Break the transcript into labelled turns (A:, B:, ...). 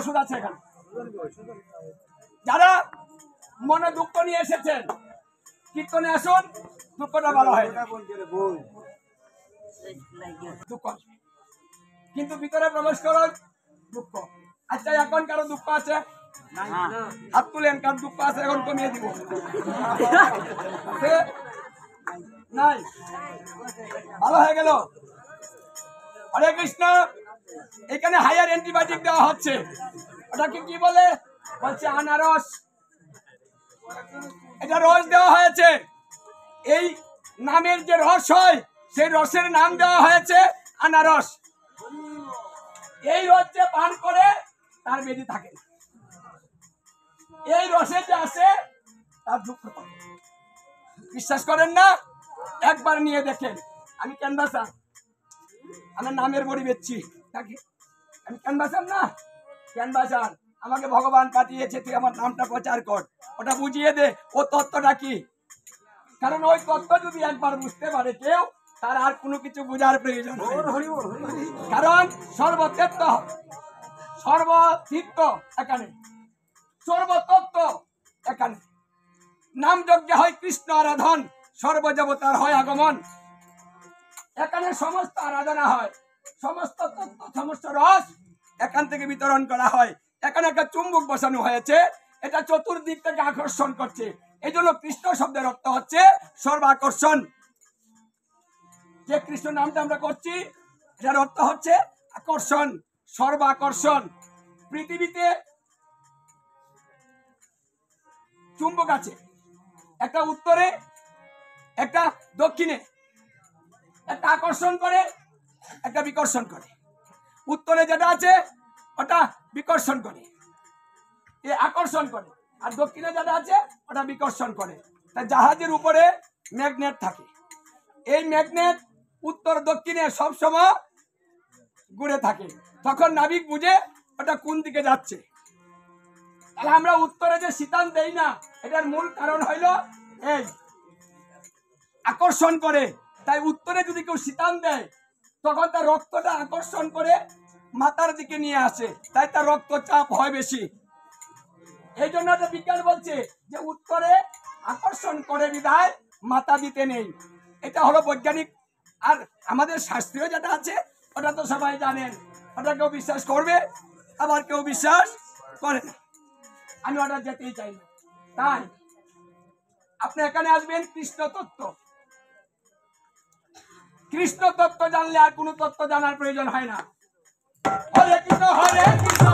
A: ওষুধ আছে এখানে। যারা মনে দুঃখ নিয়ে এসেছেন কীর্তনে আসুন, দুঃখটা ভালো হয় দুঃখ, কিন্তু ভিতরে প্রবেশ করুন দুঃখ। আচ্ছা, এখন কারো দুঃখ আছে? হাত তুলেন, কার দুঃখ আছে এখন কমিয়ে দিব। নাই, ভালো হয়ে গেল। হরে কৃষ্ণ। এখানে হায়ার অ্যান্টিবায়োটিক দেওয়া হচ্ছে, ওটাকে কি বলে? বলছে আনারস। এটা রস দেওয়া হয়েছে। এই নামের যে রস হয় সেই রসের নাম দেওয়া হয়েছে আনারস। এই রস যে পান করে তার বেদি থাকে না, এই রসে যে আছে তার দুঃখ থাকে। বিশ্বাস করেন না? একবার নিয়ে দেখেন। আমি ক্যানভাসার, আমার নামের বড়ি বেচছি, আমি ক্যানভাসার না, ক্যানভাসার। আমাকে ভগবান পাঠিয়েছে, তুই আমার নামটা প্রচার কর, ওটা বুঝিয়ে দে ও তত্ত্বটা কি। কারণ ওই তত্ত্ব যদি একবার বুঝতে পারে কেউ, তার আর কোনো কিছু বোঝার প্রয়োজন নেই। কারণ সর্বতত্ত্ব, সর্বচিত্ত এখানে, সর্বতত্ত্ব এখানে। নাম যজ্ঞ হয় কৃষ্ণ আরাধন, সর্বদেবতার হয় আগমন। এখানে সমস্ত আরাধনা হয়, সমস্ত তত্ত্ব, সমস্ত রস এখান থেকে বিতরণ করা হয়। এখানে একটা চুম্বক বসানো হয়েছে, এটা চতুর্দিক থেকে আকর্ষণ করছে। এই জন্য কৃষ্ণ শব্দের অর্থ হচ্ছে সর্বাকর্ষণ। যে কৃষ্ণ নামটা আমরা করছি এটার অর্থ হচ্ছে আকর্ষণ, সর্বাকর্ষণ। পৃথিবীতে চুম্বক আছে, একটা উত্তরে একটা দক্ষিণে, একটা আকর্ষণ করে একটা বিকর্ষণ করে। উত্তরে যেটা আছে ওটা বিকর্ষণ করে, এ আকর্ষণ করে, আর দক্ষিণে যেটা আছে ওটা বিকর্ষণ করে। তা জাহাজের উপরে ম্যাগনেট থাকে, এই ম্যাগনেট উত্তর দক্ষিণে সবসময় ঘুরে থাকে। তখন নাবিক বুঝে ওটা কোন দিকে যাচ্ছে। তাহলে আমরা উত্তরে যে শীতান দেই না, এটার মূল কারণ হইল এই আকর্ষণ করে। তাই উত্তরে যদি কেউ শীতান দেয় তখন তার রক্তটা আকর্ষণ করে মাথার দিকে নিয়ে আসে, তাই তার রক্তচাপ হয় বেশি। এই জন্য বিজ্ঞান বলছে যে উত্তরে আকর্ষণ করে বিধায় মাথা দিতে নেই। এটা হলো বৈজ্ঞানিক। আর আমাদের শাস্ত্রীয় যেটা আছে ওটা তো সবাই জানেন, ওটা কেউ বিশ্বাস করবে আবার কেউ বিশ্বাস করে না। আমি ওটা যেতেই চাই না। তাই আপনি এখানে আসবেন কৃষ্ণ তত্ত্ব, কৃষ্ণ তত্ত্ব জানলে আর কোনো তত্ত্ব জানার প্রয়োজন হয় না। হরে কৃষ্ণ হরে কৃষ্ণ।